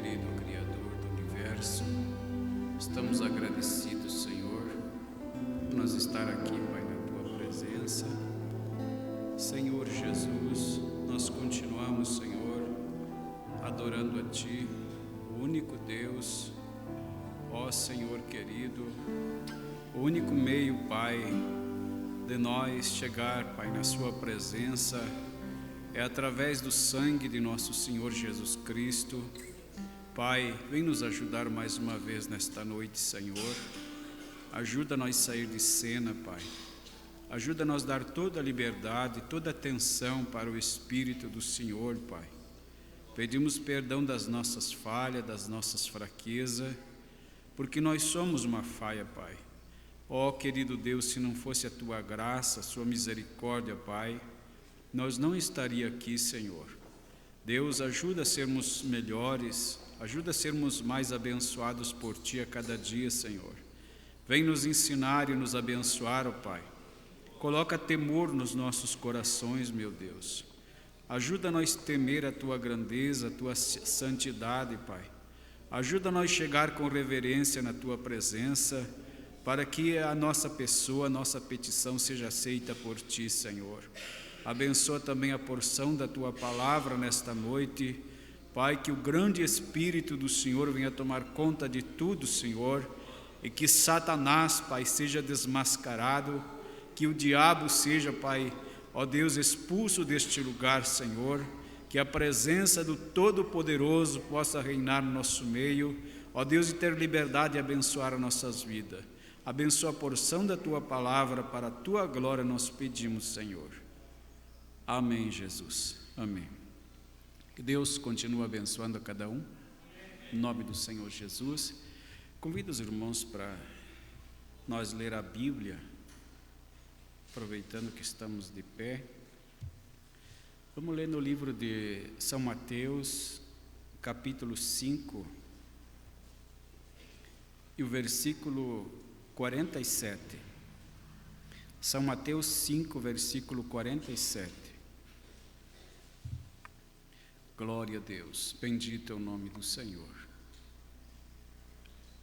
querido Criador do Universo, estamos agradecidos, Senhor, por nós estar aqui, Pai, na Tua presença. Senhor Jesus, nós continuamos, Senhor, adorando a Ti, o único Deus, ó Senhor querido, o único meio, Pai, de nós chegar, Pai, na Sua presença, é através do sangue de nosso Senhor Jesus Cristo. Pai, vem nos ajudar mais uma vez nesta noite, Senhor. Ajuda nós a sair de cena, Pai. Ajuda nós a dar toda a liberdade, toda a atenção para o Espírito do Senhor, Pai. Pedimos perdão das nossas falhas, das nossas fraquezas, porque nós somos uma falha, Pai. Ó, querido Deus, se não fosse a Tua graça, a Sua misericórdia, Pai, nós não estaríamos aqui, Senhor. Deus, ajuda a sermos melhores, ajuda a sermos mais abençoados por Ti a cada dia, Senhor. Vem nos ensinar e nos abençoar, ó Pai. Coloca temor nos nossos corações, meu Deus. Ajuda nós a temer a Tua grandeza, a Tua santidade, Pai. Ajuda nós a chegar com reverência na Tua presença, para que a nossa pessoa, a nossa petição seja aceita por Ti, Senhor. Abençoa também a porção da Tua palavra nesta noite. Pai, que o grande Espírito do Senhor venha tomar conta de tudo, Senhor, e que Satanás, Pai, seja desmascarado, que o diabo seja, Pai, ó Deus, expulso deste lugar, Senhor, que a presença do Todo-Poderoso possa reinar no nosso meio, ó Deus, e ter liberdade de abençoar as nossas vidas. Abençoa a porção da Tua palavra, para a Tua glória nós pedimos, Senhor. Amém, Jesus. Amém. Que Deus continue abençoando a cada um, em nome do Senhor Jesus. Convido os irmãos para nós ler a Bíblia, aproveitando que estamos de pé. Vamos ler no livro de São Mateus, capítulo 5, e o versículo 47. São Mateus 5, versículo 47. Glória a Deus, bendito é o nome do Senhor.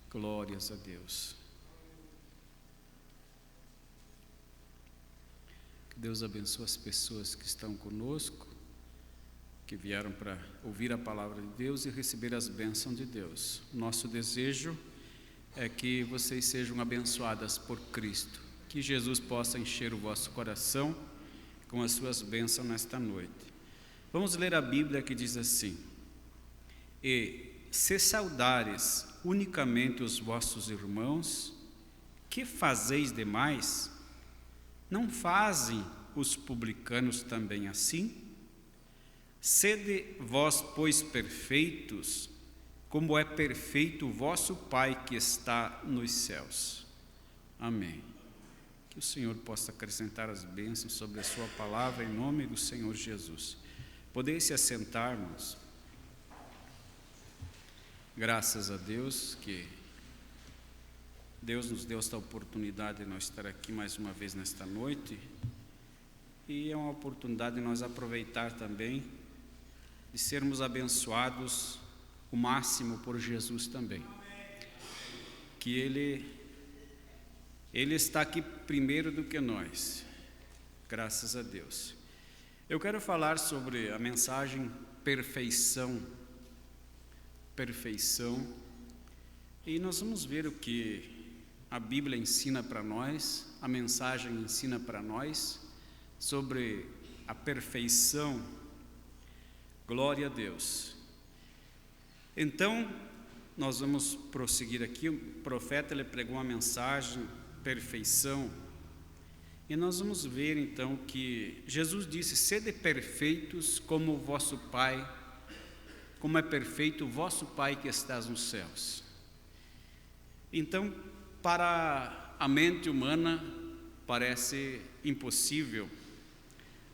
Glórias a Deus. Que Deus abençoe as pessoas que estão conosco, que vieram para ouvir a palavra de Deus e receber as bênçãos de Deus. Nosso desejo é que vocês sejam abençoadas por Cristo, que Jesus possa encher o vosso coração com as suas bênçãos nesta noite. Vamos ler a Bíblia, que diz assim: E se saudares unicamente os vossos irmãos, que fazeis demais? Não fazem os publicanos também assim? Sede vós, pois, perfeitos, como é perfeito o vosso Pai que está nos céus. Amém. Que o Senhor possa acrescentar as bênçãos sobre a sua palavra, em nome do Senhor Jesus. Podeis se assentar, irmãos. Graças a Deus que Deus nos deu esta oportunidade de nós estar aqui mais uma vez nesta noite, e é uma oportunidade de nós aproveitar também, de sermos abençoados o máximo por Jesus também, que Ele está aqui primeiro do que nós, graças a Deus. Eu quero falar sobre a mensagem perfeição, e nós vamos ver o que a Bíblia ensina para nós, a mensagem ensina para nós sobre a perfeição. Glória a Deus. Então, nós vamos prosseguir aqui. O profeta, ele pregou uma mensagem, perfeição, e nós vamos ver então que Jesus disse: sede perfeitos como o vosso Pai, como é perfeito o vosso Pai que estás nos céus. Então, para a mente humana parece impossível,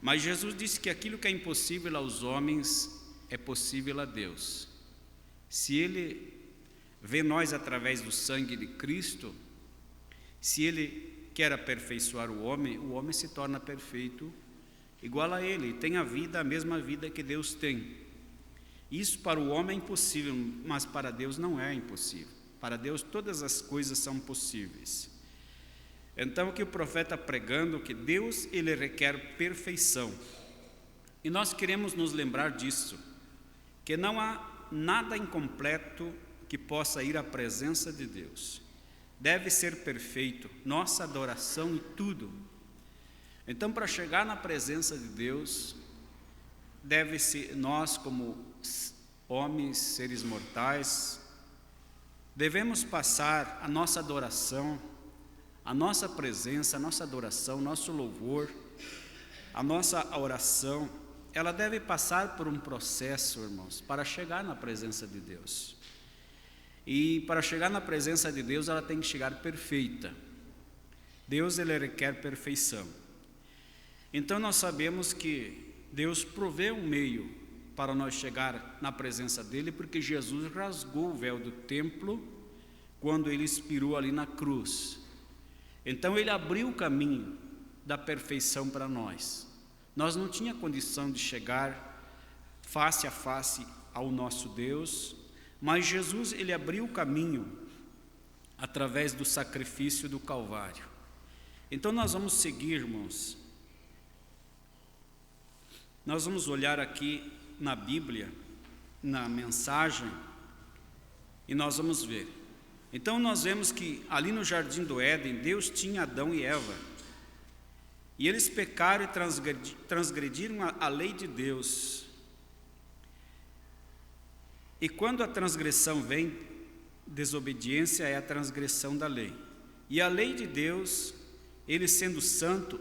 mas Jesus disse que aquilo que é impossível aos homens é possível a Deus. Se Ele vê nós através do sangue de Cristo, se Ele quer aperfeiçoar o homem se torna perfeito, igual a Ele, tem a mesma vida que Deus tem. Isso para o homem é impossível, mas para Deus não é impossível. Para Deus todas as coisas são possíveis. Então o que o profeta pregando, que Deus ele requer perfeição. E nós queremos nos lembrar disso, que não há nada incompleto que possa ir à presença de Deus. Deve ser perfeito, nossa adoração e tudo. Então, para chegar na presença de Deus, deve-se, nós como homens, seres mortais, devemos passar a nossa adoração, a nossa presença, a nossa adoração, nosso louvor, a nossa oração, ela deve passar por um processo, irmãos, para chegar na presença de Deus. E para chegar na presença de Deus, ela tem que chegar perfeita. Deus, ele requer perfeição. Então nós sabemos que Deus provê um meio para nós chegar na presença dele, porque Jesus rasgou o véu do templo quando ele expirou ali na cruz. Então ele abriu o caminho da perfeição para nós. Nós não tínhamos condição de chegar face a face ao nosso Deus, mas Jesus ele abriu o caminho através do sacrifício do Calvário. Então nós vamos seguir, irmãos. Nós vamos olhar aqui na Bíblia, na mensagem, e nós vamos ver. Então nós vemos que ali no Jardim do Éden, Deus tinha Adão e Eva. E eles pecaram e transgrediram a lei de Deus. E quando a transgressão vem, desobediência é a transgressão da lei. E a lei de Deus, ele sendo santo,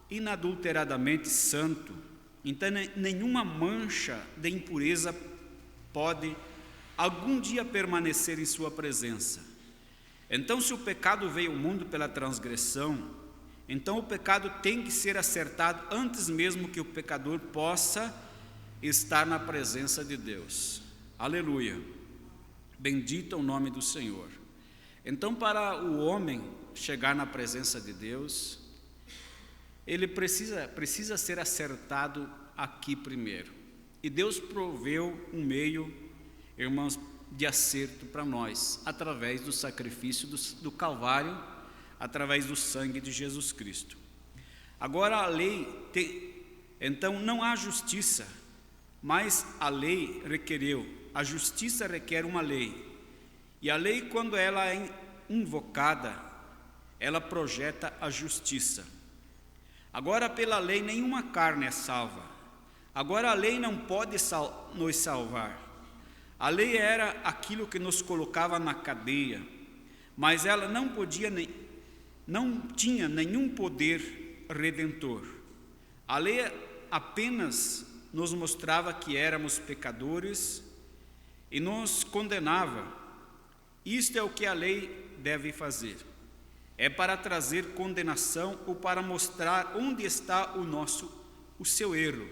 inadulteradamente santo, então nenhuma mancha de impureza pode algum dia permanecer em sua presença. Então, se o pecado veio ao mundo pela transgressão, então o pecado tem que ser acertado antes mesmo que o pecador possa estar na presença de Deus. Aleluia! Bendito é o nome do Senhor. Então, para o homem chegar na presença de Deus, ele precisa ser acertado aqui primeiro. E Deus proveu um meio, irmãos, de acerto para nós, através do sacrifício do Calvário, através do sangue de Jesus Cristo. Agora a lei então não há justiça, mas a lei requereu. A justiça requer uma lei. E a lei, quando ela é invocada, ela projeta a justiça. Agora, pela lei, nenhuma carne é salva. Agora, a lei não pode nos salvar. A lei era aquilo que nos colocava na cadeia, mas ela não tinha nenhum poder redentor. A lei apenas nos mostrava que éramos pecadores e nos condenava. Isto é o que a lei deve fazer. É para trazer condenação ou para mostrar onde está o seu erro.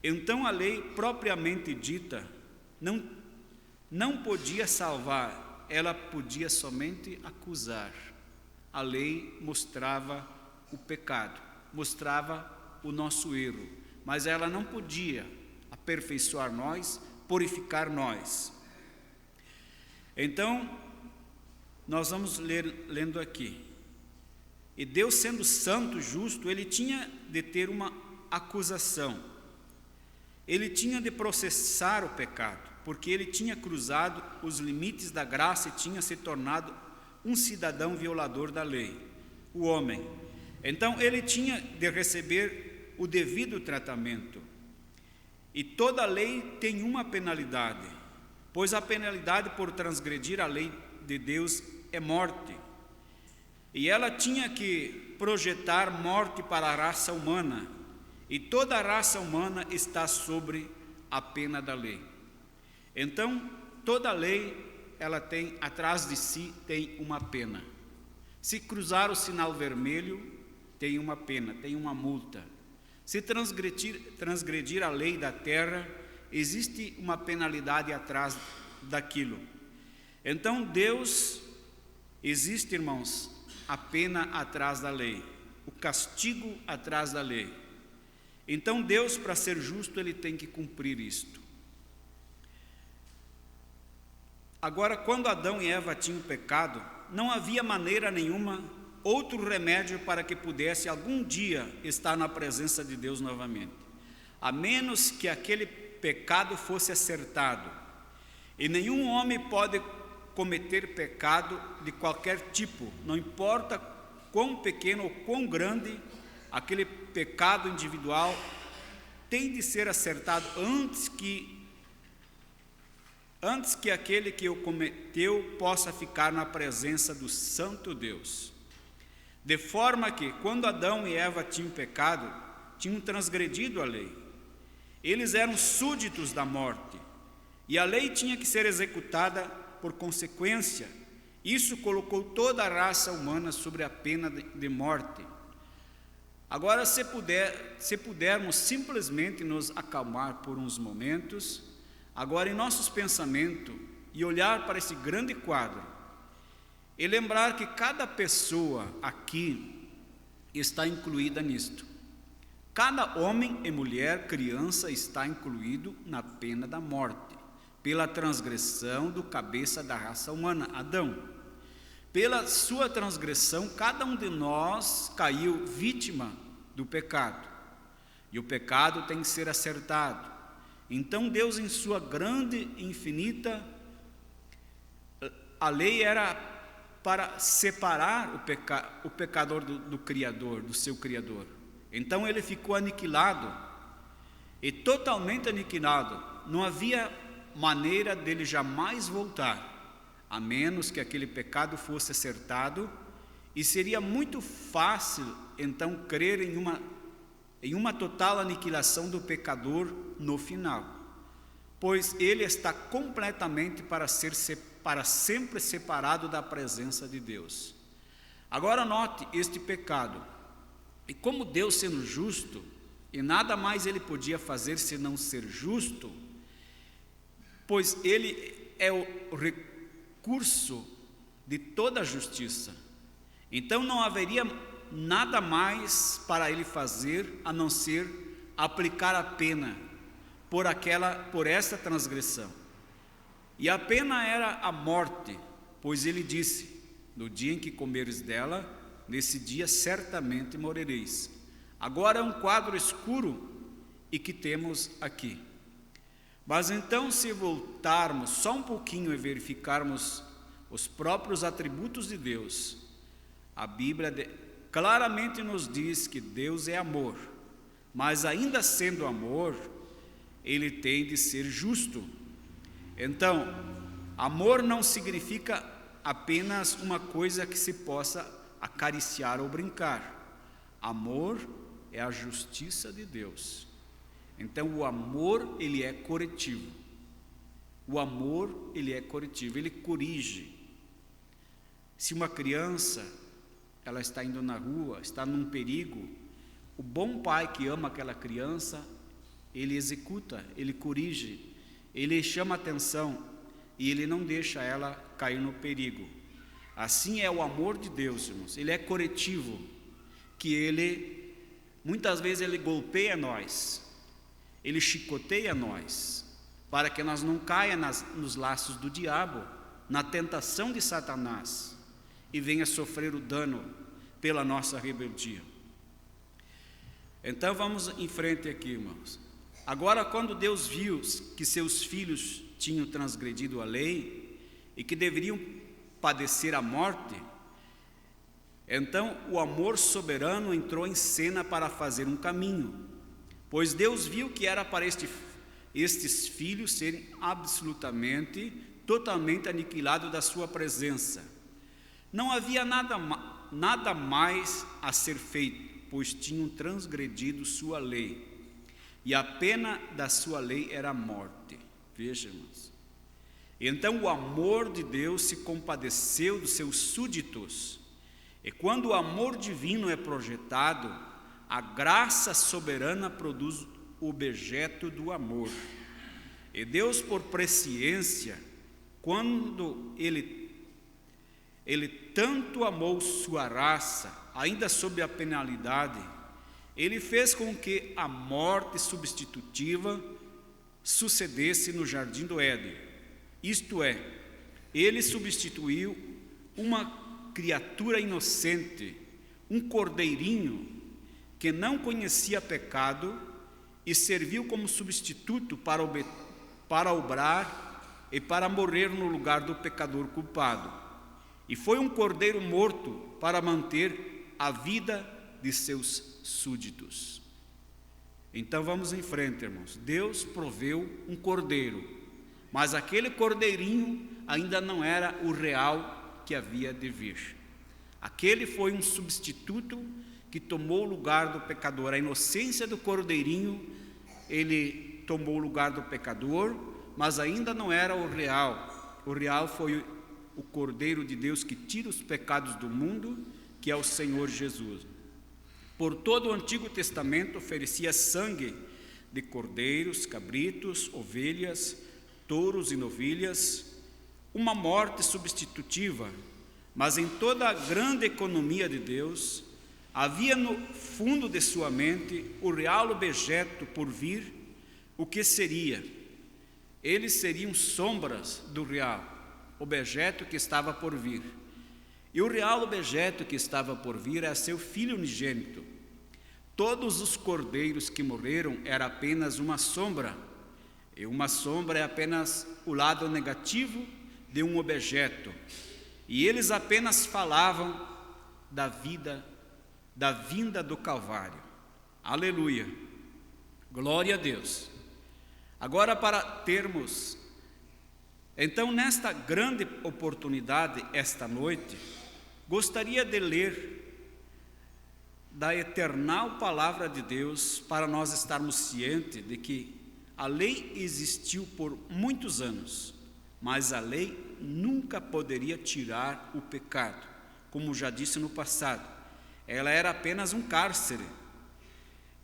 Então a lei propriamente dita não podia salvar, ela podia somente acusar. A lei mostrava o pecado, mostrava o nosso erro, mas ela não podia aperfeiçoar nós, purificar nós. Então, nós vamos lendo aqui. E Deus, sendo santo, justo, ele tinha de ter uma acusação. Ele tinha de processar o pecado, porque ele tinha cruzado os limites da graça e tinha se tornado um cidadão violador da lei, o homem. Então ele tinha de receber o devido tratamento. E toda lei tem uma penalidade, pois a penalidade por transgredir a lei de Deus é morte. E ela tinha que projetar morte para a raça humana, e toda a raça humana está sobre a pena da lei. Então, toda lei, ela tem, atrás de si, tem uma pena. Se cruzar o sinal vermelho, tem uma pena, tem uma multa. Se transgredir a lei da terra, existe uma penalidade atrás daquilo. Então, Deus, existe, irmãos, a pena atrás da lei, o castigo atrás da lei. Então Deus, para ser justo, ele tem que cumprir isto. Agora, quando Adão e Eva tinham pecado, não havia maneira nenhuma, outro remédio para que pudesse algum dia estar na presença de Deus novamente, a menos que aquele pecado fosse acertado. E nenhum homem pode cometer pecado de qualquer tipo, não importa quão pequeno ou quão grande, aquele pecado individual tem de ser acertado antes que aquele que o cometeu possa ficar na presença do Santo Deus. De forma que, quando Adão e Eva tinham pecado, tinham transgredido a lei. Eles eram súditos da morte, e a lei tinha que ser executada por consequência. Isso colocou toda a raça humana sobre a pena de morte. Agora, se pudermos simplesmente nos acalmar por uns momentos, agora em nossos pensamentos, e olhar para esse grande quadro, e lembrar que cada pessoa aqui está incluída nisto. Cada homem e mulher, criança, está incluído na pena da morte, pela transgressão do cabeça da raça humana, Adão. Pela sua transgressão, cada um de nós caiu vítima do pecado, e o pecado tem que ser acertado. Então Deus, em sua grande e infinita, a lei era para separar o pecador do Criador, do seu Criador. Então ele ficou aniquilado, e totalmente aniquilado. Não havia maneira dele jamais voltar, a menos que aquele pecado fosse acertado, e seria muito fácil então crer em uma total aniquilação do pecador no final, pois ele está completamente para sempre separado da presença de Deus. Agora note este pecado. E como Deus, sendo justo, e nada mais ele podia fazer senão ser justo, pois ele é o recurso de toda a justiça, então não haveria nada mais para ele fazer a não ser aplicar a pena por essa transgressão. E a pena era a morte, pois ele disse: no dia em que comeres dela, nesse dia certamente morrereis. Agora é um quadro escuro e que temos aqui. Mas então, se voltarmos só um pouquinho e verificarmos os próprios atributos de Deus, a Bíblia claramente nos diz que Deus é amor, mas ainda sendo amor, ele tem de ser justo. Então, amor não significa apenas uma coisa que se possa acariciar ou brincar. Amor é a justiça de Deus. Então o amor, ele é corretivo. O amor, ele é corretivo, ele corrige. Se uma criança, ela está indo na rua, está num perigo, o bom pai que ama aquela criança, ele executa, ele corrige, ele chama atenção e ele não deixa ela cair no perigo. Assim é o amor de Deus, irmãos. Ele é corretivo, que ele, muitas vezes ele golpeia nós, ele chicoteia nós, para que nós não caia nos laços do diabo, na tentação de Satanás, e venha sofrer o dano pela nossa rebeldia. Então vamos em frente aqui, irmãos. Agora, quando Deus viu que seus filhos tinham transgredido a lei e que deveriam padecer a morte, então o amor soberano entrou em cena para fazer um caminho, pois Deus viu que era para estes filhos serem absolutamente, totalmente aniquilados da sua presença. Não havia nada mais a ser feito, pois tinham transgredido sua lei, e a pena da sua lei era a morte. Veja, irmãos. Então o amor de Deus se compadeceu dos seus súditos, e quando o amor divino é projetado, a graça soberana produz o objeto do amor. E Deus, por presciência, quando ele tanto amou sua raça, ainda sob a penalidade, ele fez com que a morte substitutiva sucedesse no jardim do Éden. Isto é, ele substituiu uma criatura inocente, um cordeirinho que não conhecia pecado, e serviu como substituto para obrar e para morrer no lugar do pecador culpado. E foi um cordeiro morto para manter a vida de seus súditos. Então vamos em frente, irmãos. Deus proveu um cordeiro, mas aquele cordeirinho ainda não era o real que havia de vir. Aquele foi um substituto que tomou o lugar do pecador. A inocência do cordeirinho, ele tomou o lugar do pecador, mas ainda não era o real. O real foi o Cordeiro de Deus que tira os pecados do mundo, que é o Senhor Jesus. Por todo o Antigo Testamento oferecia sangue de cordeiros, cabritos, ovelhas, touros e novilhas, uma morte substitutiva, mas em toda a grande economia de Deus, havia no fundo de sua mente o real objeto por vir, o que seria. Eles seriam sombras do real objeto que estava por vir. E o real objeto que estava por vir é seu Filho unigênito. Todos os cordeiros que morreram era apenas uma sombra, e uma sombra é apenas o lado negativo de um objeto. E eles apenas falavam da vinda do Calvário. Aleluia! Glória a Deus! Agora, para termos, então, nesta grande oportunidade, esta noite, gostaria de ler da eternal palavra de Deus para nós estarmos cientes de que a lei existiu por muitos anos, mas a lei nunca poderia tirar o pecado, como já disse no passado. Ela era apenas um cárcere.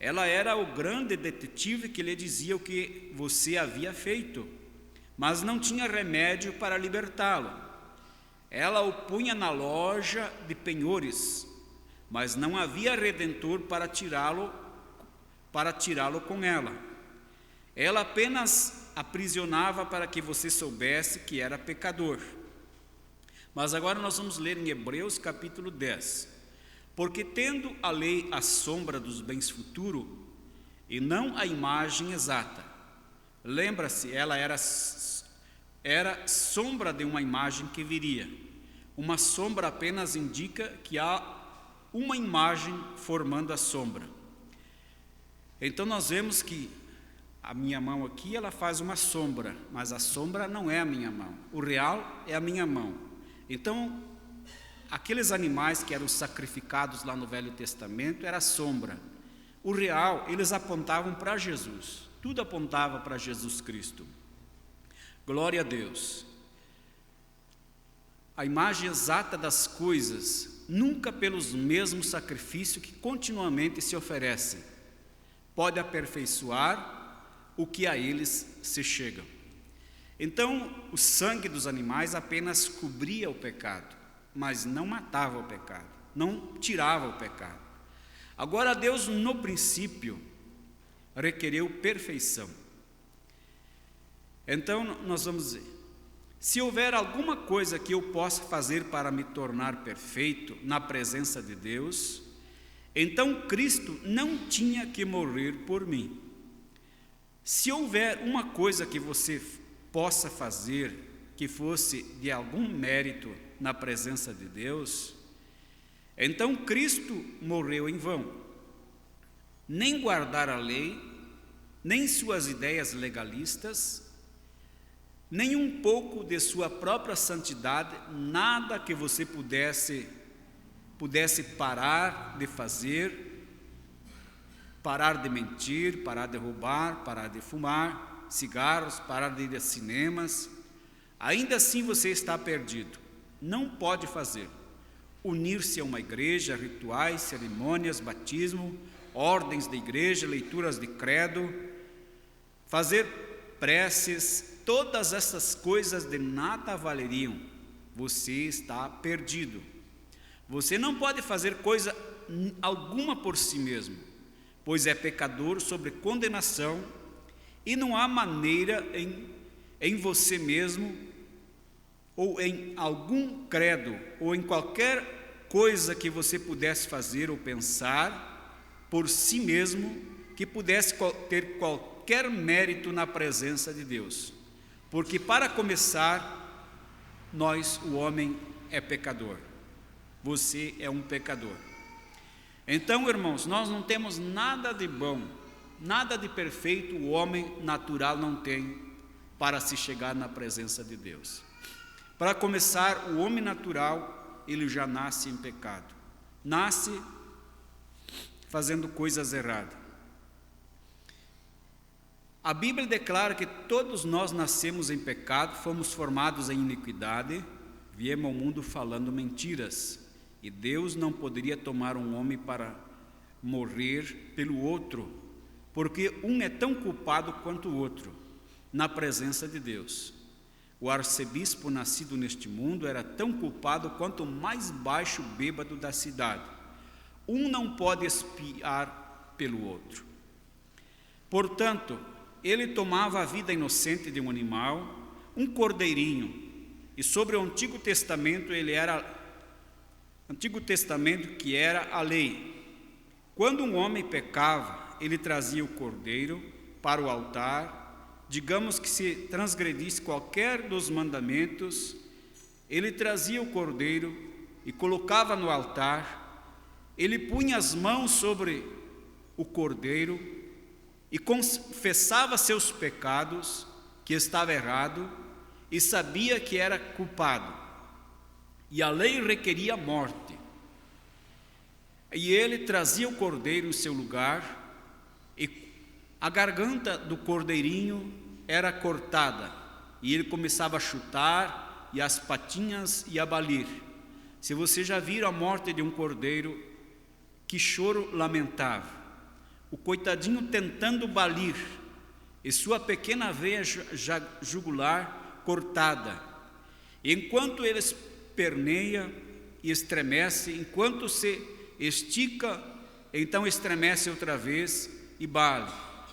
Ela era o grande detetive que lhe dizia o que você havia feito, mas não tinha remédio para libertá-lo. Ela o punha na loja de penhores, mas não havia redentor para tirá-lo com ela. Ela apenas aprisionava para que você soubesse que era pecador. Mas agora nós vamos ler em Hebreus capítulo 10. Porque tendo a lei a sombra dos bens futuros, e não a imagem exata. Lembra-se, ela era sombra de uma imagem que viria. Uma sombra apenas indica que há uma imagem formando a sombra. Então nós vemos que a minha mão aqui, ela faz uma sombra, mas a sombra não é a minha mão. O real é a minha mão. Então, aqueles animais que eram sacrificados lá no Velho Testamento era sombra. O real, eles apontavam para Jesus. Tudo apontava para Jesus Cristo. Glória a Deus. A imagem exata das coisas, nunca pelos mesmos sacrifícios que continuamente se oferecem, pode aperfeiçoar o que a eles se chega. Então, o sangue dos animais apenas cobria o pecado, mas não matava o pecado, não tirava o pecado. Agora, Deus, no princípio, requereu perfeição. Então, nós vamos dizer, se houver alguma coisa que eu possa fazer para me tornar perfeito na presença de Deus, então Cristo não tinha que morrer por mim. Se houver uma coisa que você possa fazer que fosse de algum mérito na presença de Deus, então Cristo morreu em vão. Nem guardar a lei, nem suas ideias legalistas, nem um pouco de sua própria santidade, nada que você pudesse parar de fazer, parar de mentir, parar de roubar, parar de fumar cigarros, parar de ir a cinemas, ainda assim você está perdido. Não pode fazer. Unir-se a uma igreja, rituais, cerimônias, batismo, ordens da igreja, leituras de credo, fazer preces, todas essas coisas de nada valeriam. Você está perdido. Você não pode fazer coisa alguma por si mesmo, pois é pecador sob condenação e não há maneira em você mesmo ou em algum credo, ou em qualquer coisa que você pudesse fazer ou pensar por si mesmo, que pudesse ter qualquer mérito na presença de Deus. Porque, para começar, o homem é pecador. Você é um pecador. Então, irmãos, nós não temos nada de bom, nada de perfeito o homem natural não tem para se chegar na presença de Deus. Para começar, o homem natural, ele já nasce em pecado. Nasce fazendo coisas erradas. A Bíblia declara que todos nós nascemos em pecado, fomos formados em iniquidade, viemos ao mundo falando mentiras. E Deus não poderia tomar um homem para morrer pelo outro, porque um é tão culpado quanto o outro, na presença de Deus. O arcebispo nascido neste mundo era tão culpado quanto o mais baixo bêbado da cidade. Um não pode expiar pelo outro. Portanto, ele tomava a vida inocente de um animal, um cordeirinho, e sobre o Antigo Testamento que era a lei. Quando um homem pecava, ele trazia o cordeiro para o altar. Digamos que se transgredisse qualquer dos mandamentos, ele trazia o cordeiro e colocava no altar. Ele punha as mãos sobre o cordeiro e confessava seus pecados, que estava errado, e sabia que era culpado. E a lei requeria a morte. E ele trazia o cordeiro em seu lugar, e a garganta do cordeirinho era cortada, e ele começava a chutar, e as patinhas e a balir. Se você já viu a morte de um cordeiro, que choro lamentável. O coitadinho tentando balir, e sua pequena veia jugular cortada. Enquanto ele perneia e estremece, enquanto se estica, então estremece outra vez e bale,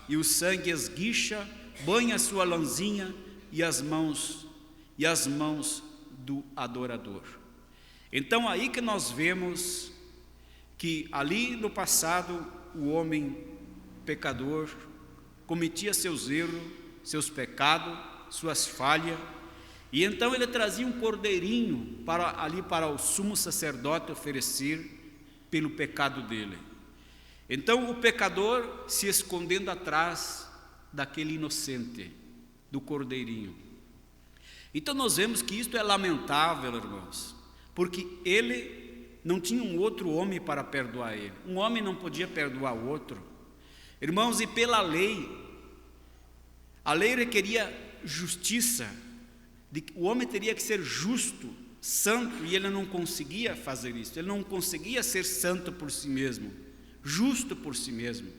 e o sangue esguicha, banha sua lãzinha e as mãos do adorador. Então aí que nós vemos que ali no passado o homem pecador cometia seus erros, seus pecados, suas falhas. E então ele trazia um cordeirinho para o sumo sacerdote oferecer pelo pecado dele. Então o pecador se escondendo atrás daquele inocente, do cordeirinho. Então nós vemos que isto é lamentável, irmãos, porque ele não tinha um outro homem para perdoar ele. Um homem não podia perdoar o outro. Irmãos, e pela lei, a lei requeria justiça. O homem teria que ser justo, santo, e ele não conseguia fazer isso. Ele não conseguia ser santo por si mesmo, justo por si mesmo.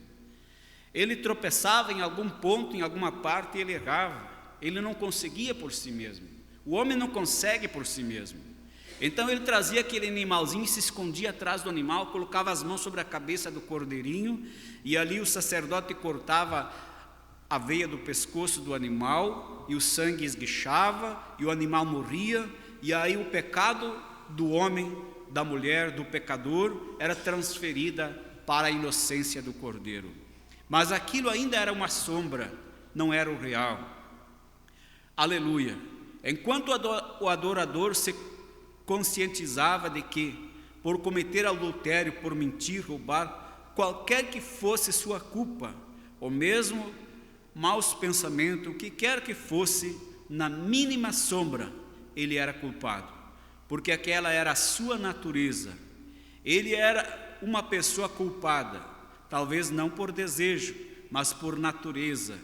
Ele tropeçava em algum ponto, em alguma parte, e ele errava. Ele não conseguia por si mesmo. O homem não consegue por si mesmo. Então ele trazia aquele animalzinho e se escondia atrás do animal, colocava as mãos sobre a cabeça do cordeirinho, e ali o sacerdote cortava a veia do pescoço do animal, e o sangue esguichava, e o animal morria, e aí o pecado do homem, da mulher, do pecador, era transferida para a inocência do cordeiro. Mas aquilo ainda era uma sombra, não era o real. Aleluia! Enquanto o adorador se conscientizava de que, por cometer adultério, por mentir, roubar, qualquer que fosse sua culpa, ou mesmo maus pensamentos, o que quer que fosse, na mínima sombra, ele era culpado, porque aquela era a sua natureza. Ele era uma pessoa culpada, talvez não por desejo, mas por natureza.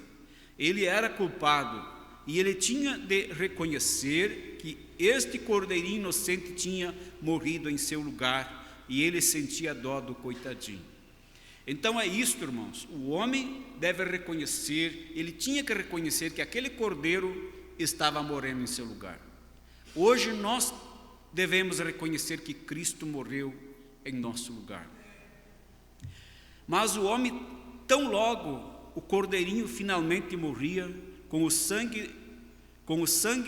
Ele era culpado, e ele tinha de reconhecer que este cordeirinho inocente tinha morrido em seu lugar, e ele sentia dó do coitadinho. Então é isto, irmãos, o homem deve reconhecer, ele tinha que reconhecer que aquele cordeiro estava morrendo em seu lugar. Hoje nós devemos reconhecer que Cristo morreu em nosso lugar. Mas o homem, tão logo o cordeirinho finalmente morria, com o sangue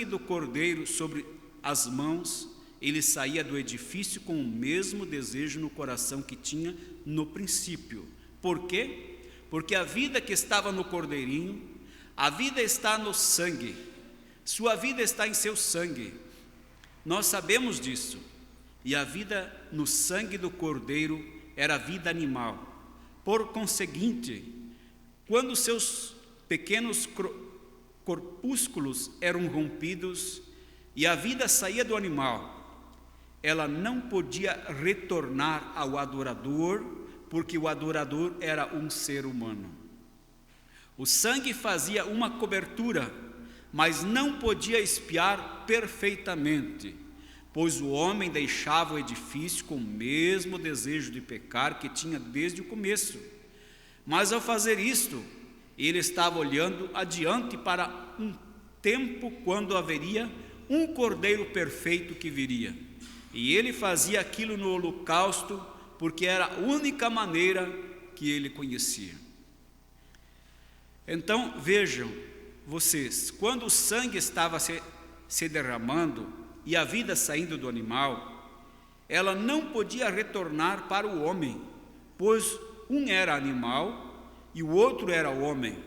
do cordeiro sobre as mãos, ele saía do edifício com o mesmo desejo no coração que tinha no princípio. Por quê? Porque a vida que estava no cordeirinho, a vida está no sangue, sua vida está em seu sangue. Nós sabemos disso. E a vida no sangue do cordeiro era vida animal. Por conseguinte, quando seus pequenos corpúsculos eram rompidos e a vida saía do animal, ela não podia retornar ao adorador, porque o adorador era um ser humano. O sangue fazia uma cobertura, mas não podia expiar perfeitamente, pois o homem deixava o edifício com o mesmo desejo de pecar que tinha desde o começo. Mas ao fazer isto, ele estava olhando adiante para um tempo quando haveria um cordeiro perfeito que viria. E ele fazia aquilo no holocausto, porque era a única maneira que ele conhecia. Então, vejam vocês, quando o sangue estava se derramando e a vida saindo do animal, ela não podia retornar para o homem, pois um era animal e o outro era o homem,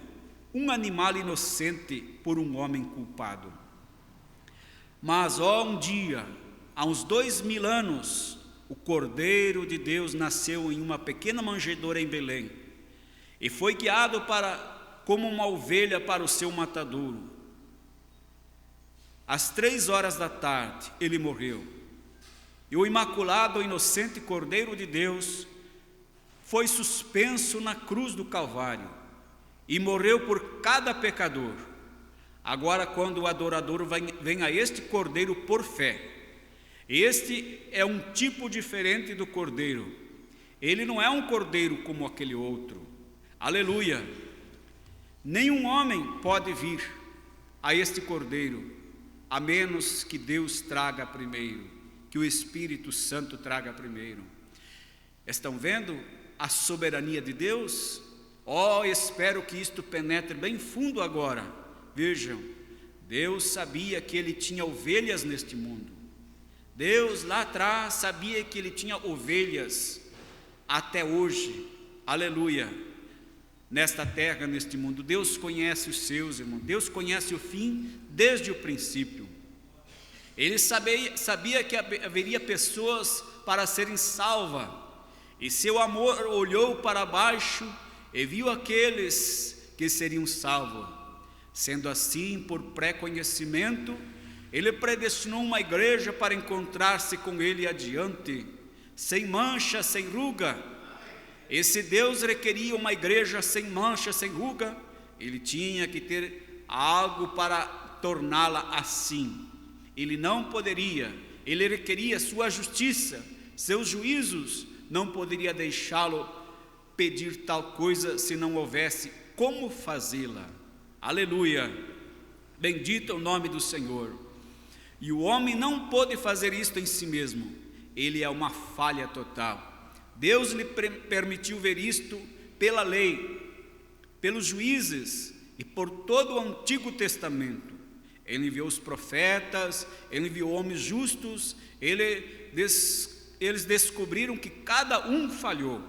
um animal inocente por um homem culpado. Mas, um dia, há uns 2000 anos, o Cordeiro de Deus nasceu em uma pequena manjedoura em Belém e foi guiado como uma ovelha para o seu matadouro. Às 3 da tarde, ele morreu. E o imaculado, inocente Cordeiro de Deus foi suspenso na cruz do Calvário e morreu por cada pecador. Agora, quando o adorador vem a este Cordeiro por fé, este é um tipo diferente do cordeiro. Ele não é um cordeiro como aquele outro. Aleluia! Nenhum homem pode vir a este cordeiro, a menos que Deus traga primeiro, que o Espírito Santo traga primeiro. Estão vendo a soberania de Deus? Espero que isto penetre bem fundo agora. Vejam, Deus sabia que ele tinha ovelhas neste mundo. Deus lá atrás sabia que ele tinha ovelhas até hoje, aleluia, nesta terra, neste mundo. Deus conhece os seus, irmãos, Deus conhece o fim desde o princípio. Ele sabia que haveria pessoas para serem salvas, e seu amor olhou para baixo e viu aqueles que seriam salvos. Sendo assim, por pré-conhecimento, ele predestinou uma igreja para encontrar-se com ele adiante, sem mancha, sem ruga. Esse Deus requeria uma igreja sem mancha, sem ruga. Ele tinha que ter algo para torná-la assim. Ele não poderia, ele requeria sua justiça, seus juízos. Não poderia deixá-lo pedir tal coisa se não houvesse como fazê-la. Aleluia! Bendito é o nome do Senhor. E o homem não pôde fazer isto em si mesmo. Ele é uma falha total. Deus lhe permitiu ver isto pela lei, pelos juízes e por todo o Antigo Testamento. Ele enviou os profetas, ele enviou homens justos, eles descobriram que cada um falhou.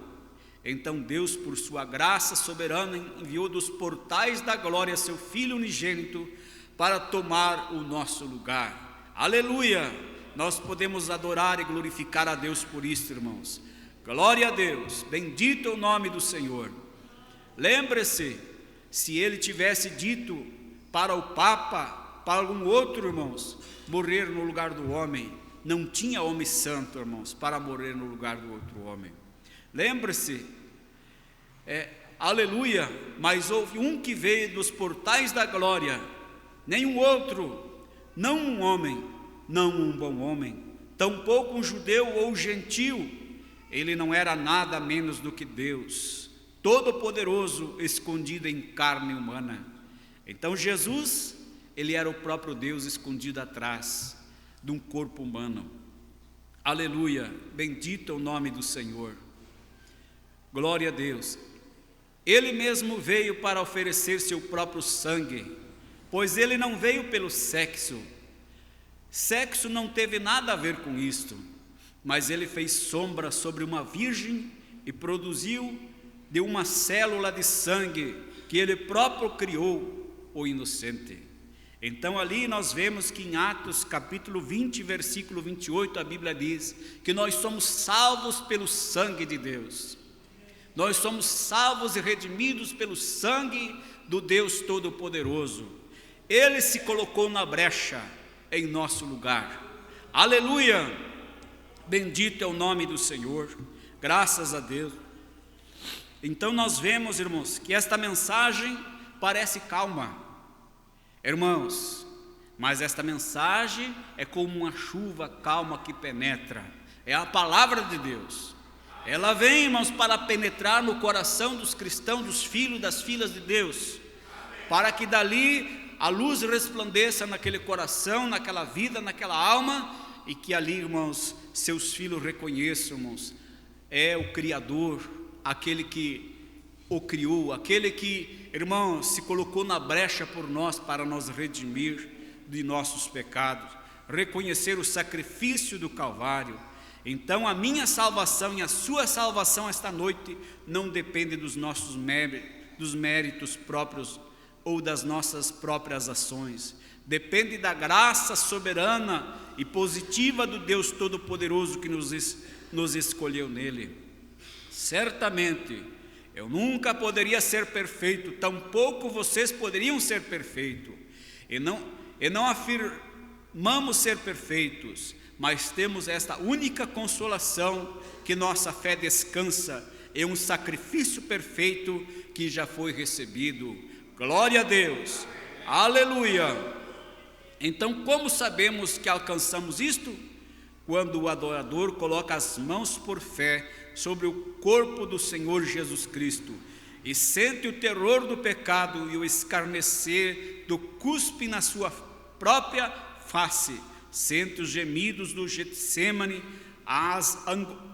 Então Deus, por sua graça soberana, enviou dos portais da glória seu Filho unigênito para tomar o nosso lugar. Aleluia! Nós podemos adorar e glorificar a Deus por isso, irmãos. Glória a Deus, bendito é o nome do Senhor. Lembre-se, se ele tivesse dito para o Papa, para algum outro, irmãos, morrer no lugar do homem, não tinha homem santo, irmãos, para morrer no lugar do outro homem. Lembre-se, aleluia, mas houve um que veio dos portais da glória, nenhum outro, não um homem, não um bom homem, tampouco um judeu ou gentil. Ele não era nada menos do que Deus, todo-poderoso, escondido em carne humana. Então Jesus, ele era o próprio Deus escondido atrás de um corpo humano. Aleluia, bendito é o nome do Senhor. Glória a Deus. Ele mesmo veio para oferecer seu próprio sangue, pois ele não veio pelo sexo. Sexo não teve nada a ver com isto, mas ele fez sombra sobre uma virgem e produziu de uma célula de sangue que ele próprio criou o inocente. Então ali nós vemos que em Atos capítulo 20, versículo 28, a Bíblia diz que nós somos salvos pelo sangue de Deus. Nós somos salvos e redimidos pelo sangue do Deus Todo-Poderoso. Ele se colocou na brecha em nosso lugar. Aleluia! Bendito é o nome do Senhor, graças a Deus. Então nós vemos, irmãos, que esta mensagem parece calma, irmãos, mas esta mensagem é como uma chuva calma que penetra, é a palavra de Deus. Ela vem, irmãos, para penetrar no coração dos cristãos, dos filhos, das filhas de Deus, para que dali a luz resplandeça naquele coração, naquela vida, naquela alma, e que ali, irmãos, seus filhos reconheçam, irmãos, é o Criador, aquele que o criou, aquele que, irmãos, se colocou na brecha por nós para nos redimir de nossos pecados, reconhecer o sacrifício do Calvário. Então a minha salvação e a sua salvação esta noite não depende dos nossos méritos próprios ou das nossas próprias ações, depende da graça soberana e positiva do Deus Todo-Poderoso que nos escolheu nele. Certamente eu nunca poderia ser perfeito, tampouco vocês poderiam ser perfeitos, e não afirmamos ser perfeitos, mas temos esta única consolação, que nossa fé descansa em um sacrifício perfeito que já foi recebido. Glória a Deus, aleluia. Então, como sabemos que alcançamos isto? Quando o adorador coloca as mãos por fé sobre o corpo do Senhor Jesus Cristo e sente o terror do pecado e o escarnecer do cuspe na sua própria face, sente os gemidos do Getsêmani, as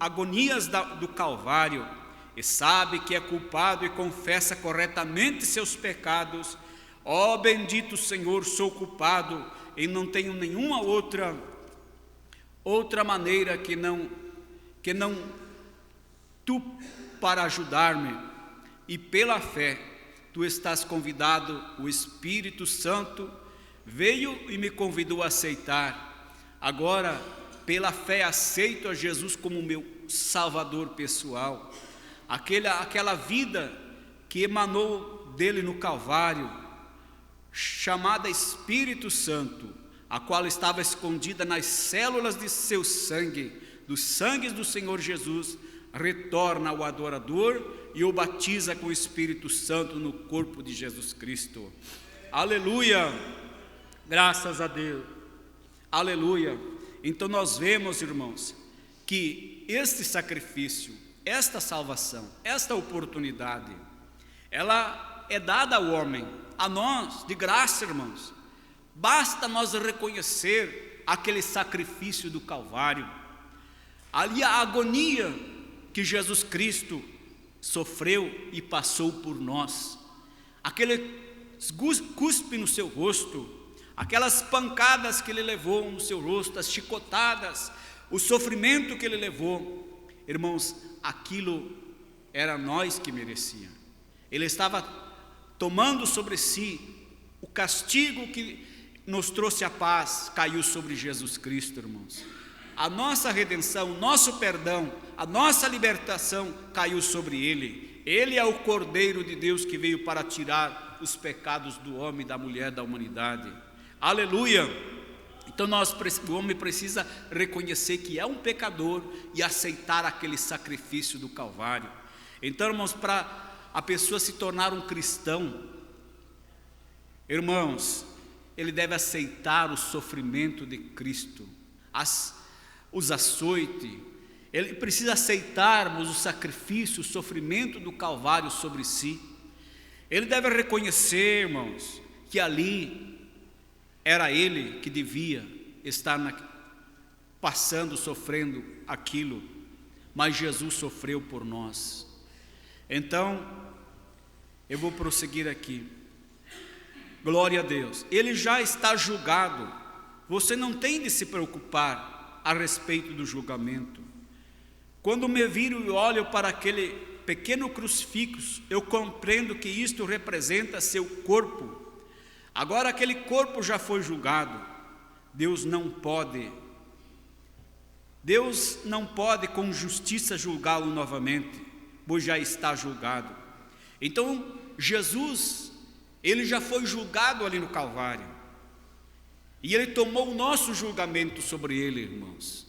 agonias do Calvário, e sabe que é culpado e confessa corretamente seus pecados. Ó bendito Senhor, sou culpado e não tenho nenhuma outra maneira que não tu para ajudar-me, e pela fé tu estás convidado, o Espírito Santo veio e me convidou a aceitar. Agora, pela fé, aceito a Jesus como meu Salvador pessoal. Aquela vida que emanou dele no Calvário, chamada Espírito Santo, a qual estava escondida nas células de seu sangue, dos sangues do Senhor Jesus, retorna ao adorador e o batiza com o Espírito Santo no corpo de Jesus Cristo. Aleluia! Graças a Deus, aleluia. Então nós vemos, irmãos, que este sacrifício, esta salvação, esta oportunidade, ela é dada ao homem, a nós, de graça, irmãos. Basta nós reconhecer aquele sacrifício do Calvário, ali a agonia que Jesus Cristo sofreu e passou por nós, aquele cuspe no seu rosto, aquelas pancadas que ele levou no seu rosto, as chicotadas, o sofrimento que ele levou, irmãos, aquilo era nós que merecia. Ele estava tomando sobre si o castigo que nos trouxe a paz, caiu sobre Jesus Cristo, irmãos. A nossa redenção, o nosso perdão, a nossa libertação caiu sobre ele. Ele é o Cordeiro de Deus que veio para tirar os pecados do homem, da mulher, da humanidade. Aleluia! Então o homem precisa reconhecer que é um pecador e aceitar aquele sacrifício do Calvário. Então, irmãos, para a pessoa se tornar um cristão, irmãos, ele deve aceitar o sofrimento de Cristo, os açoites. Ele precisa aceitarmos o sacrifício, o sofrimento do Calvário sobre si. Ele deve reconhecer, irmãos, que ali era ele que devia estar passando, sofrendo aquilo, mas Jesus sofreu por nós. Então, eu vou prosseguir aqui. Glória a Deus. Ele já está julgado você não tem de se preocupar a respeito do julgamento. Quando me viro e olho para aquele pequeno crucifixo, eu compreendo que isto representa seu corpo. Agora aquele corpo já foi julgado. Deus não pode com justiça julgá-lo novamente, pois já está julgado. Então Jesus, ele já foi julgado ali no Calvário, e ele tomou o nosso julgamento sobre ele, irmãos.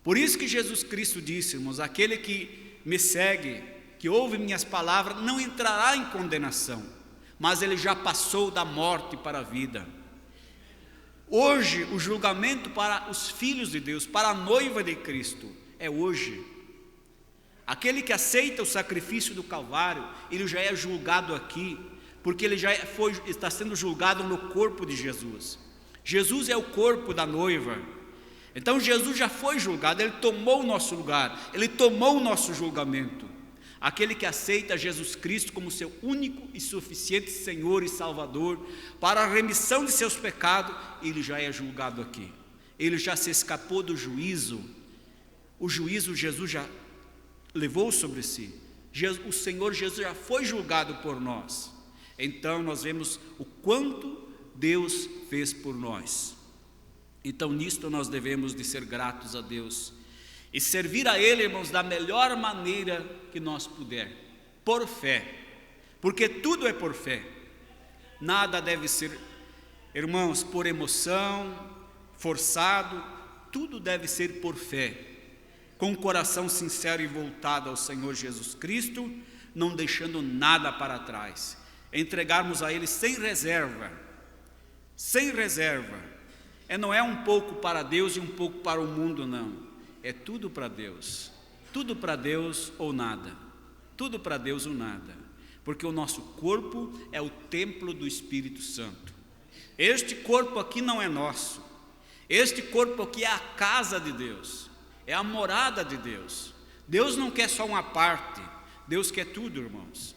Por isso que Jesus Cristo disse, irmãos, aquele que me segue, que ouve minhas palavras, não entrará em condenação, mas ele já passou da morte para a vida. Hoje, o julgamento para os filhos de Deus, para a noiva de Cristo, é hoje. Aquele que aceita o sacrifício do Calvário, ele já é julgado aqui, porque ele já está sendo julgado no corpo de Jesus. Jesus é o corpo da noiva. Então Jesus já foi julgado, ele tomou o nosso lugar, ele tomou o nosso julgamento. Aquele que aceita Jesus Cristo como seu único e suficiente Senhor e Salvador para a remissão de seus pecados, ele já é julgado aqui. Ele já se escapou do juízo. O juízo Jesus já levou sobre si. O Senhor Jesus já foi julgado por nós. Então nós vemos o quanto Deus fez por nós. Então nisto nós devemos de ser gratos a Deus e servir a Ele, irmãos, da melhor maneira que nós puder, por fé, porque tudo é por fé. Nada deve ser, irmãos, por emoção, forçado. Tudo deve ser por fé, com o coração sincero e voltado ao Senhor Jesus Cristo, não deixando nada para trás, entregarmos a Ele sem reserva. Não é um pouco para Deus e um pouco para o mundo, não. É tudo para Deus. Tudo para Deus ou nada. Tudo para Deus ou nada. Porque o nosso corpo é o templo do Espírito Santo. Este corpo aqui não é nosso. Este corpo aqui é a casa de Deus. É a morada de Deus. Deus não quer só uma parte. Deus quer tudo, irmãos.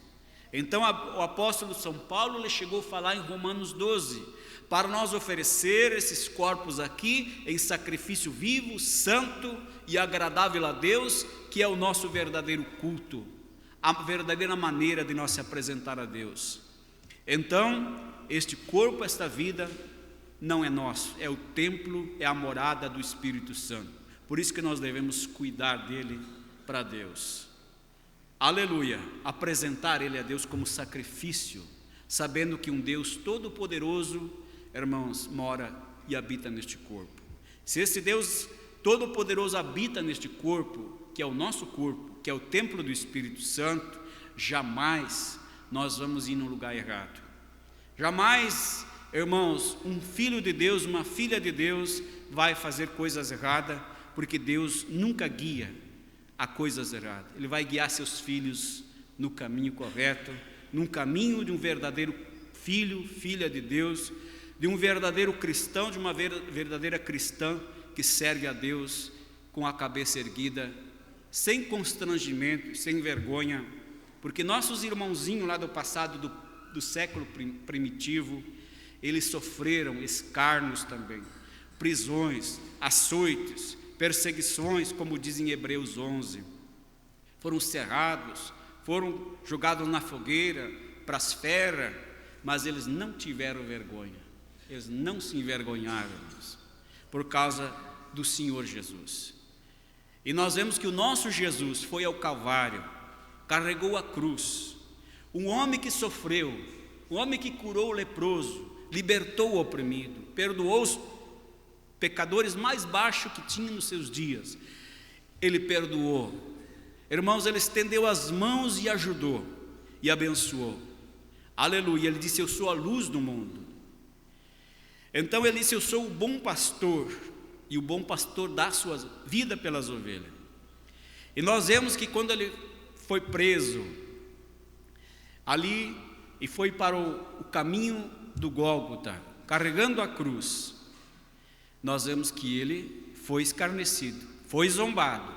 Então o apóstolo São Paulo ele chegou a falar em Romanos 12, para nós oferecer esses corpos aqui em sacrifício vivo, santo e agradável a Deus, que é o nosso verdadeiro culto, a verdadeira maneira de nós se apresentar a Deus. Então, este corpo, esta vida, não é nosso, é o templo, é a morada do Espírito Santo. Por isso que nós devemos cuidar dele para Deus. Aleluia! Apresentar ele a Deus como sacrifício, sabendo que um Deus todo-poderoso, irmãos, mora e habita neste corpo. Se esse Deus todo-poderoso habita neste corpo, que é o nosso corpo, que é o templo do Espírito Santo, jamais nós vamos ir no lugar errado. Jamais, irmãos, um filho de Deus, uma filha de Deus vai fazer coisas erradas, porque Deus nunca guia a coisas erradas. Ele vai guiar seus filhos no caminho correto, num caminho de um verdadeiro filho, filha de Deus, de um verdadeiro cristão, de uma verdadeira cristã que serve a Deus com a cabeça erguida, sem constrangimento, sem vergonha, porque nossos irmãozinhos lá do passado, do século primitivo, eles sofreram escárnios também, prisões, açoites, perseguições, como diz em Hebreus 11, foram cerrados, foram jogados na fogueira, para as feras, mas eles não tiveram vergonha, eles não se envergonharam, por causa do Senhor Jesus. E nós vemos que o nosso Jesus foi ao Calvário, carregou a cruz, um homem que sofreu, um homem que curou o leproso, libertou o oprimido, perdoou os pecadores mais baixos que tinha nos seus dias. Ele perdoou, irmãos, ele estendeu as mãos e ajudou e abençoou. Aleluia, ele disse: eu sou a luz do mundo. Então ele disse: eu sou o bom pastor, e o bom pastor dá sua vida pelas ovelhas. E nós vemos que quando ele foi preso ali e foi para o caminho do Gólgota, carregando a cruz, nós vemos que ele foi escarnecido, foi zombado,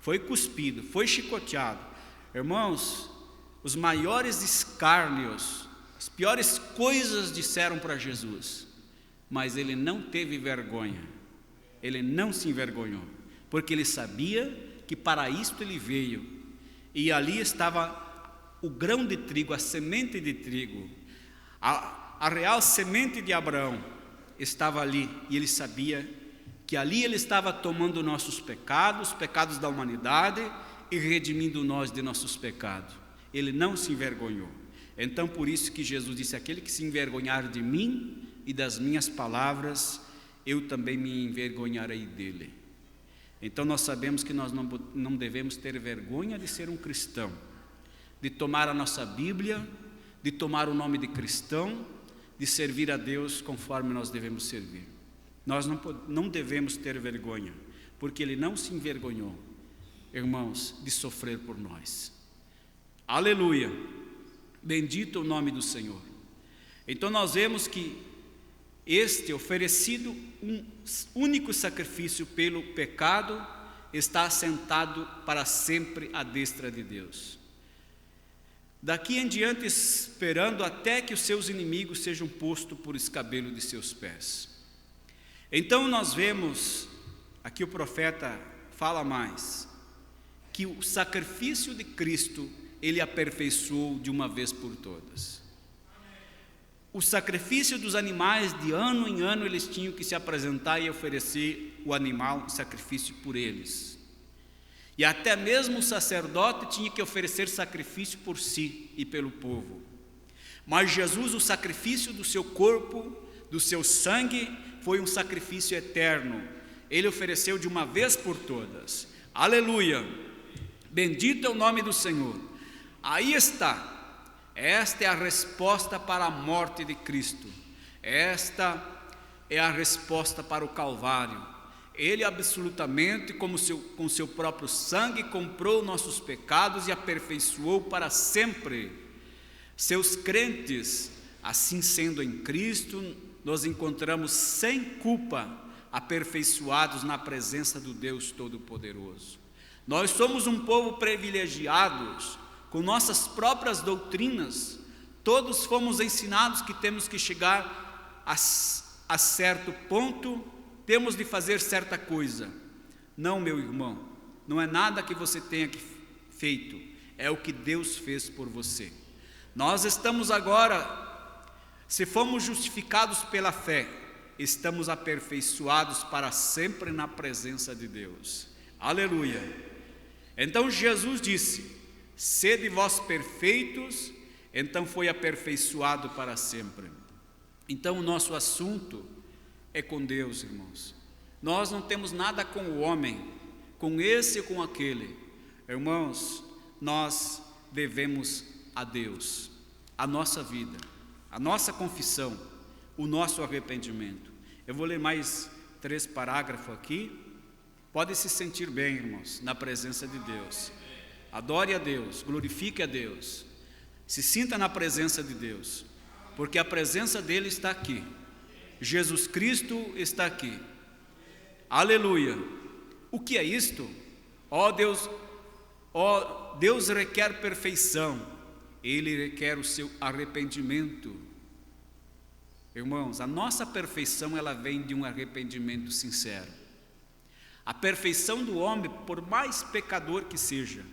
foi cuspido, foi chicoteado. Irmãos, os maiores escárnios, as piores coisas disseram para Jesus. mas ele não teve vergonha, ele não se envergonhou, porque ele sabia que para isto ele veio, e ali estava o grão de trigo, a semente de trigo, a real semente de Abraão estava ali, e ele sabia que ali ele estava tomando nossos pecados, pecados da humanidade, e redimindo nós de nossos pecados. Ele não se envergonhou. Então por isso que Jesus disse: aquele que se envergonhar de mim e das minhas palavras, eu também me envergonharei dele. Então nós sabemos que nós não devemos ter vergonha de ser um cristão, de tomar a nossa Bíblia, de tomar o nome de cristão, de servir a Deus conforme nós devemos servir. Nós não devemos ter vergonha, porque ele não se envergonhou, irmãos, de sofrer por nós. Aleluia! Bendito o nome do Senhor. Então nós vemos que este oferecido um único sacrifício pelo pecado está assentado para sempre à destra de Deus. Daqui em diante esperando até que os seus inimigos sejam postos por escabelo de seus pés. Então nós vemos, aqui o profeta fala mais, que o sacrifício de Cristo ele aperfeiçoou de uma vez por todas. O sacrifício dos animais, de ano em ano, eles tinham que se apresentar e oferecer o animal em sacrifício por eles. E até mesmo o sacerdote tinha que oferecer sacrifício por si e pelo povo. Mas Jesus, o sacrifício do seu corpo, do seu sangue, foi um sacrifício eterno. Ele ofereceu de uma vez por todas. Aleluia! Bendito é o nome do Senhor. Aí está. Esta é a resposta para a morte de Cristo. Esta é a resposta para o Calvário. Ele absolutamente, com seu próprio sangue, comprou nossos pecados e aperfeiçoou para sempre. Seus crentes, assim sendo em Cristo, nos encontramos sem culpa, aperfeiçoados na presença do Deus Todo-Poderoso. Nós somos um povo privilegiados, com nossas próprias doutrinas. Todos fomos ensinados que temos que chegar a certo ponto, temos de fazer certa coisa. Não, meu irmão, não é nada que você tenha feito, é o que Deus fez por você. Nós estamos agora, se fomos justificados pela fé, estamos aperfeiçoados para sempre na presença de Deus. Aleluia! Então Jesus disse: sede vós perfeitos, então foi aperfeiçoado para sempre. Então o nosso assunto é com Deus, irmãos. Nós não temos nada com o homem, com esse ou com aquele. Irmãos, nós devemos a Deus a nossa vida, a nossa confissão, o nosso arrependimento. Eu vou ler mais 3 parágrafos aqui. Pode se sentir bem, irmãos, na presença de Deus. Adore a Deus, glorifique a Deus, se sinta na presença de Deus, porque a presença dele está aqui. Jesus Cristo está aqui. Aleluia! O que é isto? Deus requer perfeição, ele requer o seu arrependimento. Irmãos, a nossa perfeição ela vem de um arrependimento sincero. A perfeição do homem, por mais pecador que seja,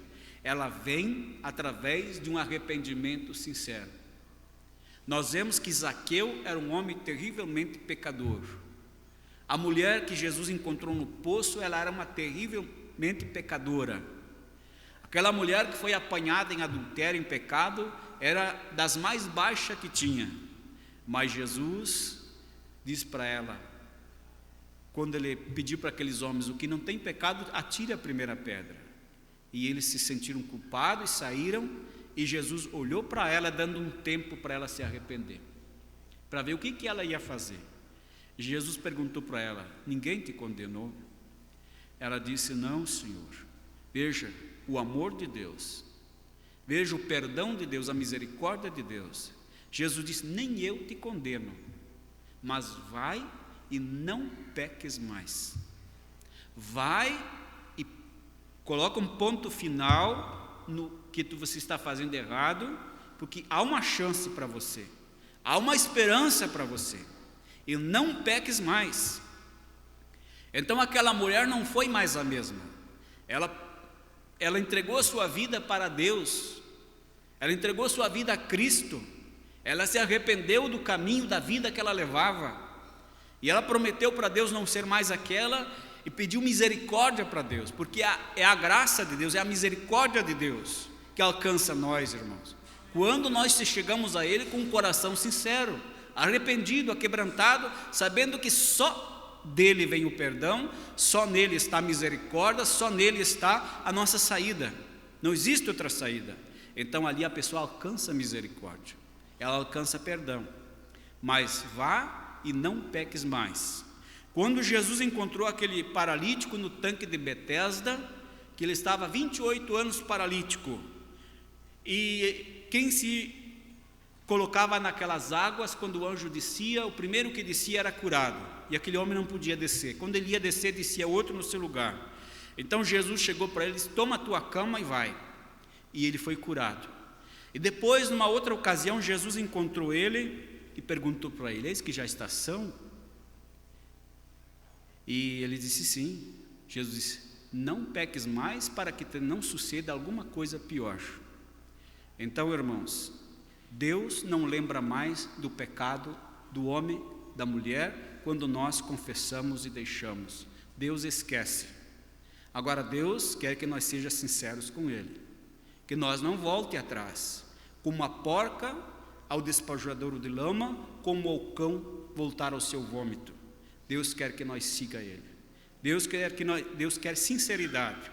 ela vem através de um arrependimento sincero. Nós vemos que Zaqueu era um homem terrivelmente pecador. A mulher que Jesus encontrou no poço, ela era uma terrivelmente pecadora. Aquela mulher que foi apanhada em adultério, em pecado, era das mais baixas que tinha. Mas Jesus disse para ela, quando ele pediu para aqueles homens: o que não tem pecado, atire a primeira pedra. E eles se sentiram culpados e saíram, e Jesus olhou para ela, dando um tempo para ela se arrepender, para ver o que ela ia fazer. E Jesus perguntou para ela: ninguém te condenou? Ela disse: não, Senhor. Veja o amor de Deus, veja o perdão de Deus, a misericórdia de Deus. Jesus disse: nem eu te condeno, mas vai e não peques mais. Vai e coloca um ponto final no que você está fazendo errado, porque há uma chance para você, há uma esperança para você. e não peques mais. Então aquela mulher não foi mais a mesma. Ela entregou a sua vida para Deus, ela entregou a sua vida a Cristo, ela se arrependeu do caminho da vida que ela levava, e ela prometeu para Deus não ser mais aquela, e pediu misericórdia para Deus, porque é a graça de Deus, é a misericórdia de Deus que alcança nós, irmãos, quando nós chegamos a Ele com um coração sincero, arrependido, aquebrantado, sabendo que só dele vem o perdão, só nele está a misericórdia, só nele está a nossa saída, não existe outra saída. Então ali a pessoa alcança misericórdia, ela alcança perdão. Mas vá e não peques mais. Quando Jesus encontrou aquele paralítico no tanque de Betesda, que ele estava 28 anos paralítico, e quem se colocava naquelas águas, quando o anjo descia, o primeiro que descia era curado, e aquele homem não podia descer. Quando ele ia descer, descia outro no seu lugar. Então Jesus chegou para ele e disse: toma a tua cama e vai. E ele foi curado. E depois, numa outra ocasião, Jesus encontrou ele e perguntou para ele: eis que já está são? E ele disse sim. Jesus disse: não peques mais, para que te não suceda alguma coisa pior. Então, irmãos, Deus não lembra mais do pecado do homem, da mulher, quando nós confessamos e deixamos. Deus esquece. Agora Deus quer que nós sejamos sinceros com Ele, que nós não volte atrás, como a porca ao despejadouro de lama, como o cão voltar ao seu vômito. Deus quer que nós siga Ele. Deus quer sinceridade.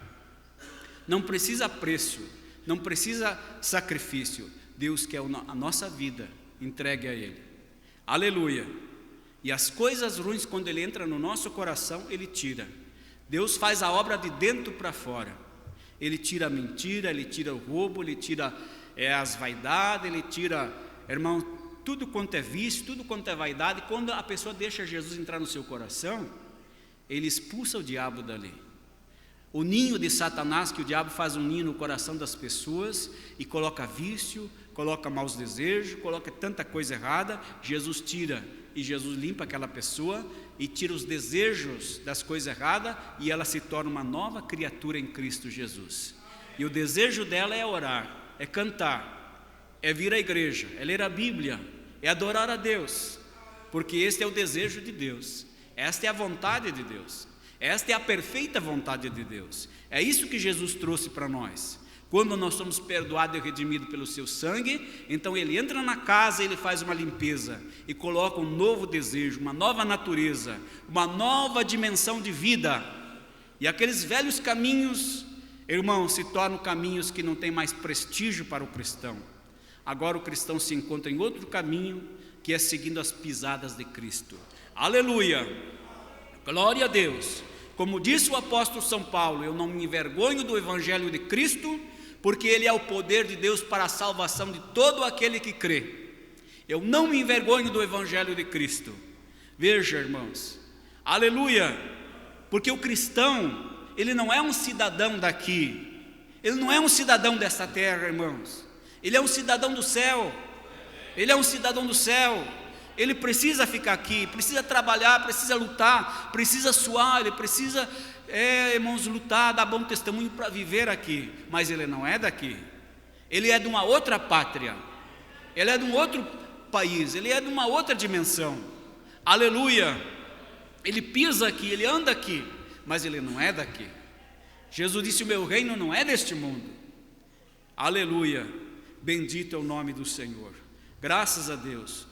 Não precisa preço, não precisa sacrifício. Deus quer a nossa vida entregue a Ele. Aleluia. E as coisas ruins, quando Ele entra no nosso coração, Ele tira. Deus faz a obra de dentro para fora. Ele tira a mentira, Ele tira o roubo, Ele tira as vaidades, Ele tira, irmão, tudo quanto é vício, tudo quanto é vaidade. Quando a pessoa deixa Jesus entrar no seu coração, Ele expulsa o diabo dali. O ninho de Satanás, que o diabo faz um ninho no coração das pessoas e coloca vício, coloca maus desejos, coloca tanta coisa errada, Jesus tira, e Jesus limpa aquela pessoa e tira os desejos das coisas erradas, e ela se torna uma nova criatura em Cristo Jesus. E o desejo dela é orar, é cantar, é vir à igreja, é ler a Bíblia, é adorar a Deus, porque este é o desejo de Deus, esta é a vontade de Deus, esta é a perfeita vontade de Deus. É isso que Jesus trouxe para nós. Quando nós somos perdoados e redimidos pelo seu sangue, então Ele entra na casa, Ele faz uma limpeza e coloca um novo desejo, uma nova natureza, uma nova dimensão de vida. E aqueles velhos caminhos, irmãos, se tornam caminhos que não têm mais prestígio para o cristão. Agora o cristão se encontra em outro caminho, que é seguindo as pisadas de Cristo. Aleluia! Glória a Deus. Como disse o apóstolo São Paulo: eu não me envergonho do Evangelho de Cristo, porque ele é o poder de Deus para a salvação de todo aquele que crê. Eu não me envergonho do Evangelho de Cristo. Veja, irmãos, aleluia, porque o cristão, ele não é um cidadão daqui, ele não é um cidadão desta terra, irmãos, ele é um cidadão do céu, ele é um cidadão do céu. Ele precisa ficar aqui, precisa trabalhar, precisa lutar, precisa suar, ele precisa, irmãos, lutar, dar bom testemunho para viver aqui. Mas ele não é daqui, ele é de uma outra pátria, ele é de um outro país, ele é de uma outra dimensão. Aleluia! Ele pisa aqui, ele anda aqui, mas ele não é daqui. Jesus disse: o meu reino não é deste mundo. Aleluia! Bendito é o nome do Senhor. Graças a Deus.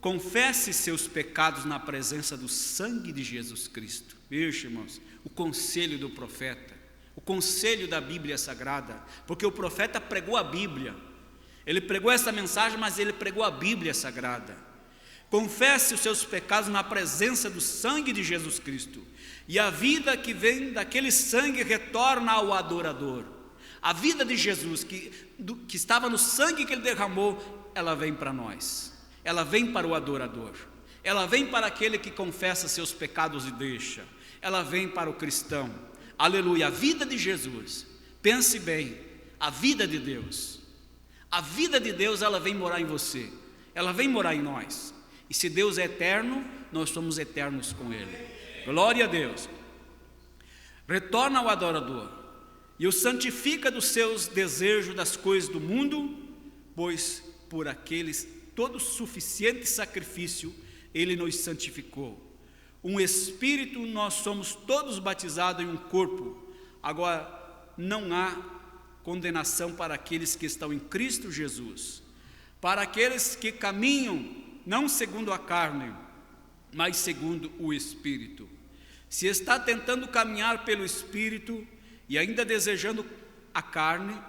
Confesse seus pecados na presença do sangue de Jesus Cristo. Veja, irmãos, o conselho do profeta, o conselho da Bíblia Sagrada, porque o profeta pregou a Bíblia, ele pregou essa mensagem, mas ele pregou a Bíblia Sagrada. Confesse os seus pecados na presença do sangue de Jesus Cristo, e a vida que vem daquele sangue retorna ao adorador. A vida de Jesus, que estava no sangue que ele derramou, ela vem para nós. Ela vem para o adorador, ela vem para aquele que confessa seus pecados e deixa, ela vem para o cristão. Aleluia! A vida de Jesus, pense bem, a vida de Deus, ela vem morar em você, ela vem morar em nós. E se Deus é eterno, nós somos eternos com Ele. Glória a Deus. Retorna ao adorador e o santifica dos seus desejos das coisas do mundo, pois por aqueles todo suficiente sacrifício Ele nos santificou. Um espírito, nós somos todos batizados em um corpo. Agora, não há condenação para aqueles que estão em Cristo Jesus. Para aqueles que caminham, não segundo a carne, mas segundo o Espírito. Se está tentando caminhar pelo Espírito e ainda desejando a carne,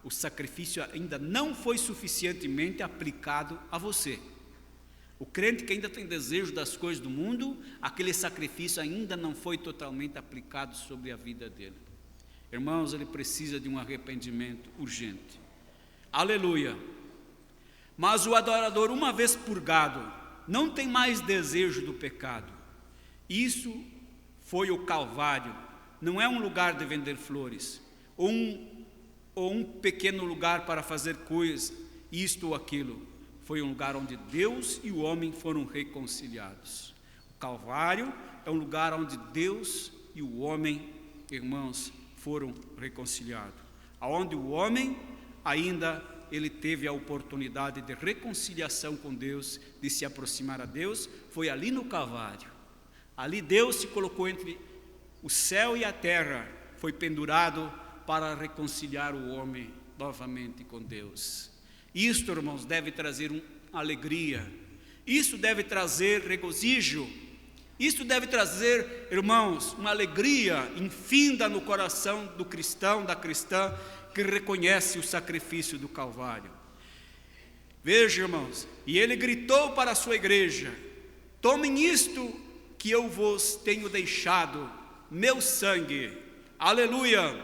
o sacrifício ainda não foi suficientemente aplicado a você. O crente que ainda tem desejo das coisas do mundo, aquele sacrifício ainda não foi totalmente aplicado sobre a vida dele. Irmãos, ele precisa de um arrependimento urgente. Aleluia! Mas o adorador, uma vez purgado, não tem mais desejo do pecado. Isso foi o Calvário. Não é um lugar de vender flores, ou um pequeno lugar para fazer coisas, isto ou aquilo. Foi um lugar onde Deus e o homem foram reconciliados. O Calvário é um lugar onde Deus e o homem, irmãos, foram reconciliados. Onde o homem ainda ele teve a oportunidade de reconciliação com Deus, de se aproximar a Deus, foi ali no Calvário. Ali Deus se colocou entre o céu e a terra, foi pendurado para reconciliar o homem novamente com Deus. Isto, irmãos, deve trazer alegria, isso deve trazer regozijo, isso deve trazer, irmãos, uma alegria infinda no coração do cristão, da cristã, que reconhece o sacrifício do Calvário. Veja, irmãos, e ele gritou para a sua igreja: tomem isto que eu vos tenho deixado, meu sangue, aleluia,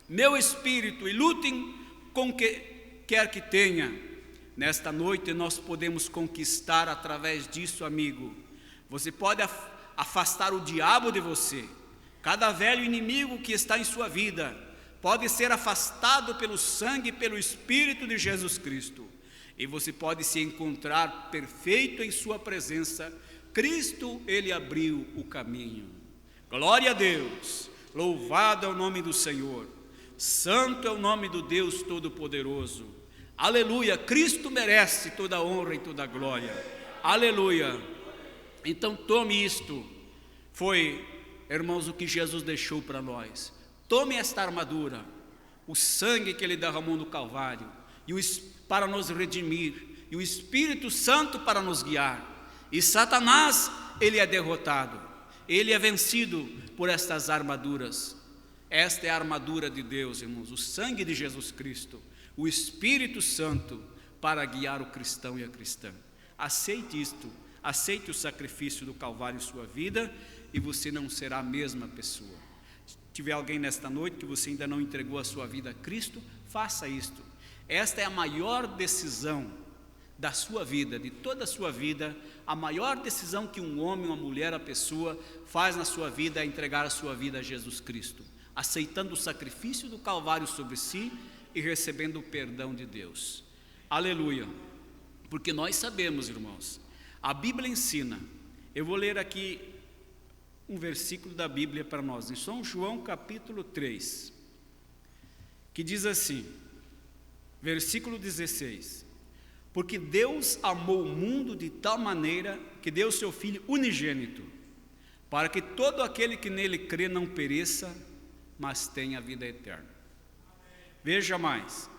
meu espírito, e lutem com o que quer que tenha. Nesta noite nós podemos conquistar através disso, amigo. Você pode afastar o diabo de você. Cada velho inimigo que está em sua vida pode ser afastado pelo sangue e pelo Espírito de Jesus Cristo. E você pode se encontrar perfeito em sua presença. Cristo, Ele abriu o caminho. Glória a Deus, louvado é o nome do Senhor. Santo é o nome do Deus Todo-Poderoso. Aleluia, Cristo merece toda a honra e toda a glória. Aleluia. Então tome isto. Foi, irmãos, o que Jesus deixou para nós. Tome esta armadura, o sangue que Ele derramou no Calvário, para nos redimir, e o Espírito Santo para nos guiar. E Satanás, ele é derrotado, ele é vencido por estas armaduras. Esta é a armadura de Deus, irmãos, o sangue de Jesus Cristo, o Espírito Santo para guiar o cristão e a cristã. Aceite isto, aceite o sacrifício do Calvário em sua vida e você não será a mesma pessoa. Se tiver alguém nesta noite que você ainda não entregou a sua vida a Cristo, faça isto. Esta é a maior decisão da sua vida, de toda a sua vida. A maior decisão que um homem, uma mulher, a pessoa faz na sua vida é entregar a sua vida a Jesus Cristo, aceitando o sacrifício do Calvário sobre si e recebendo o perdão de Deus. Aleluia. Porque nós sabemos, irmãos, a Bíblia ensina. Eu vou ler aqui um versículo da Bíblia para nós, em São João capítulo 3, que diz assim, versículo 16: porque Deus amou o mundo de tal maneira que deu seu Filho unigênito, para que todo aquele que nele crê não pereça, mas tenha vida eterna. Veja mais,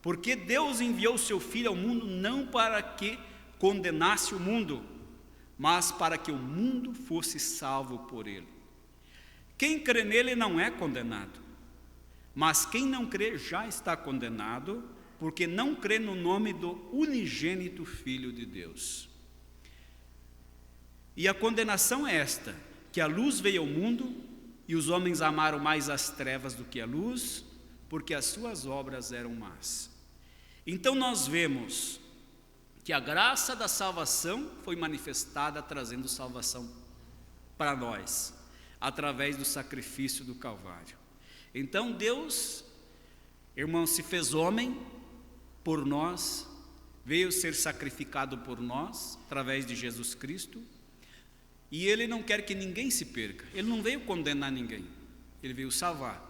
porque Deus enviou seu Filho ao mundo não para que condenasse o mundo, mas para que o mundo fosse salvo por ele. Quem crê nele não é condenado, mas quem não crê já está condenado, porque não crê no nome do unigênito Filho de Deus. E a condenação é esta, que a luz veio ao mundo, e os homens amaram mais as trevas do que a luz, porque as suas obras eram más. Então nós vemos que a graça da salvação foi manifestada trazendo salvação para nós, através do sacrifício do Calvário. Então Deus, irmãos, se fez homem por nós, veio ser sacrificado por nós, através de Jesus Cristo, e Ele não quer que ninguém se perca. Ele não veio condenar ninguém, Ele veio salvar.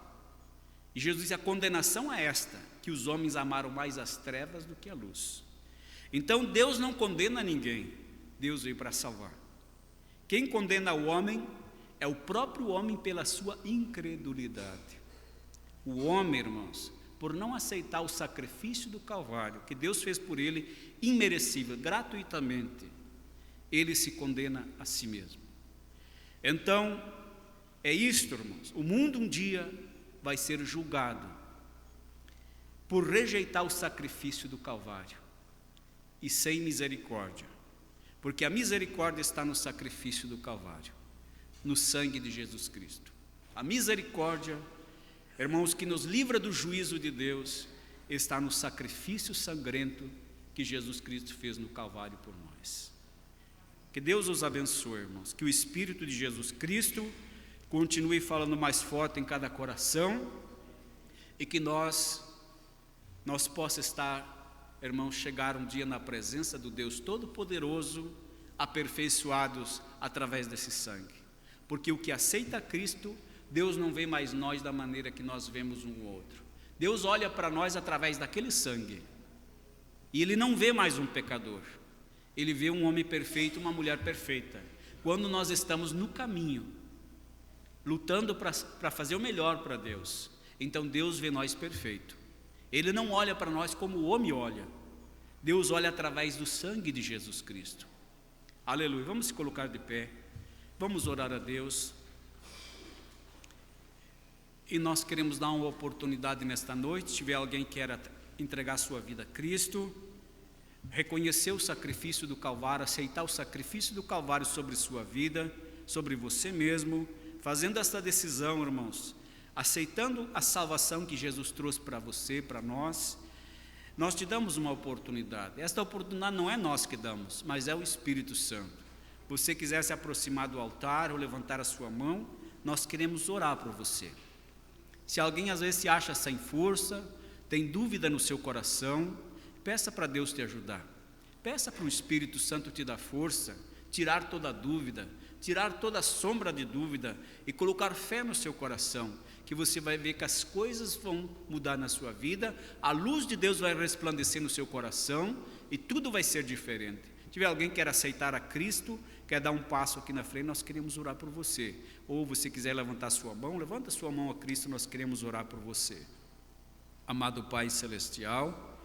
E Jesus disse: a condenação é esta, que os homens amaram mais as trevas do que a luz. Então Deus não condena ninguém, Deus veio para salvar. Quem condena o homem é o próprio homem pela sua incredulidade. O homem, irmãos, por não aceitar o sacrifício do Calvário, que Deus fez por ele, imerecível, gratuitamente, ele se condena a si mesmo. Então, é isto, irmãos, o mundo um dia vai ser julgado por rejeitar o sacrifício do Calvário e sem misericórdia, porque a misericórdia está no sacrifício do Calvário, no sangue de Jesus Cristo. A misericórdia, irmãos, que nos livra do juízo de Deus, está no sacrifício sangrento que Jesus Cristo fez no Calvário por nós. Que Deus os abençoe, irmãos, que o Espírito de Jesus Cristo continue falando mais forte em cada coração e que nós possa estar, irmãos, chegar um dia na presença do Deus Todo-Poderoso, aperfeiçoados através desse sangue. Porque o que aceita Cristo, Deus não vê mais nós da maneira que nós vemos um outro. Deus olha para nós através daquele sangue. E Ele não vê mais um pecador. Ele vê um homem perfeito, uma mulher perfeita. Quando nós estamos no caminho, lutando para fazer o melhor para Deus, então Deus vê nós perfeito. Ele não olha para nós como o homem olha. Deus olha através do sangue de Jesus Cristo. Aleluia. Vamos se colocar de pé. Vamos orar a Deus. E nós queremos dar uma oportunidade nesta noite, se tiver alguém que quer entregar sua vida a Cristo, reconhecer o sacrifício do Calvário, aceitar o sacrifício do Calvário sobre sua vida, sobre você mesmo, fazendo essa decisão, irmãos, aceitando a salvação que Jesus trouxe para você, para nós te damos uma oportunidade. Esta oportunidade não é nós que damos, mas é o Espírito Santo. Se você quiser se aproximar do altar ou levantar a sua mão, nós queremos orar por você. Se alguém às vezes se acha sem força, tem dúvida no seu coração, peça para Deus te ajudar. Peça para o Espírito Santo te dar força, tirar toda dúvida, tirar toda sombra de dúvida e colocar fé no seu coração, que você vai ver que as coisas vão mudar na sua vida, a luz de Deus vai resplandecer no seu coração e tudo vai ser diferente. Se tiver alguém que quer aceitar a Cristo, quer dar um passo aqui na frente, nós queremos orar por você. Ou você quiser levantar sua mão, levanta sua mão a Cristo, nós queremos orar por você. Amado Pai Celestial,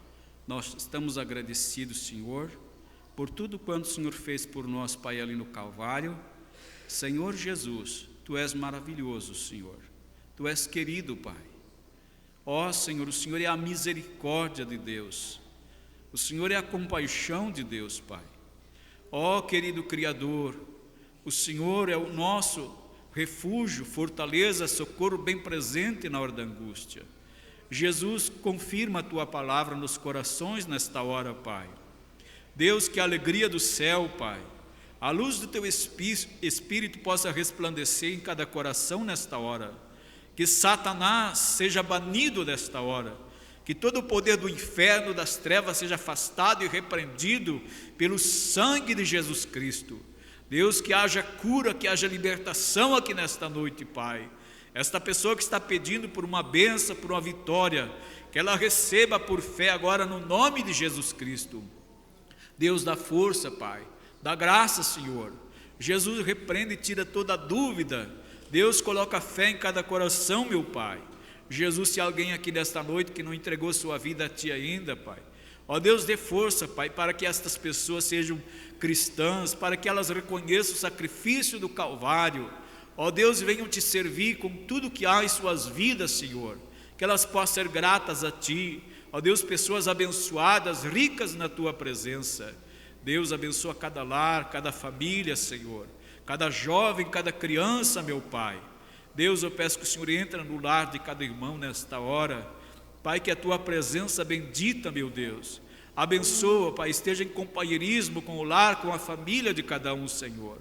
nós estamos agradecidos, Senhor, por tudo quanto o Senhor fez por nós, Pai, ali no Calvário. Senhor Jesus, Tu és maravilhoso, Senhor. Tu és querido, Pai. Ó Senhor, o Senhor é a misericórdia de Deus. O Senhor é a compaixão de Deus, Pai. Ó querido Criador, o Senhor é o nosso refúgio, fortaleza, socorro bem presente na hora da angústia. Jesus, confirma a Tua palavra nos corações nesta hora, Pai. Deus, que a alegria do céu, Pai, a luz do Teu Espírito possa resplandecer em cada coração nesta hora. Que Satanás seja banido desta hora. Que todo o poder do inferno, das trevas, seja afastado e repreendido pelo sangue de Jesus Cristo. Deus, que haja cura, que haja libertação aqui nesta noite, Pai. Esta pessoa que está pedindo por uma bênção, por uma vitória, que ela receba por fé agora no nome de Jesus Cristo. Deus, dá força, Pai, dá graça, Senhor. Jesus repreende e tira toda dúvida. Deus, coloca fé em cada coração, meu Pai. Jesus, se alguém aqui desta noite que não entregou sua vida a Ti ainda, Pai, ó Deus, dê força, Pai, para que estas pessoas sejam cristãs, para que elas reconheçam o sacrifício do Calvário. Ó Deus, venham Te servir com tudo que há em suas vidas, Senhor, que elas possam ser gratas a Ti. Ó Deus, pessoas abençoadas, ricas na Tua presença. Deus, abençoa cada lar, cada família, Senhor, cada jovem, cada criança, meu Pai. Deus, eu peço que o Senhor entre no lar de cada irmão nesta hora. Pai, que a Tua presença bendita, meu Deus, abençoa, Pai, esteja em companheirismo com o lar, com a família de cada um, Senhor.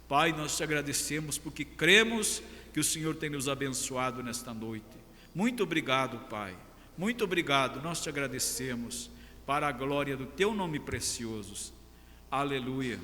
Pai, nós Te agradecemos porque cremos que o Senhor tem nos abençoado nesta noite. Muito obrigado, Pai, muito obrigado, nós Te agradecemos. para a glória do teu nome precioso. Aleluia.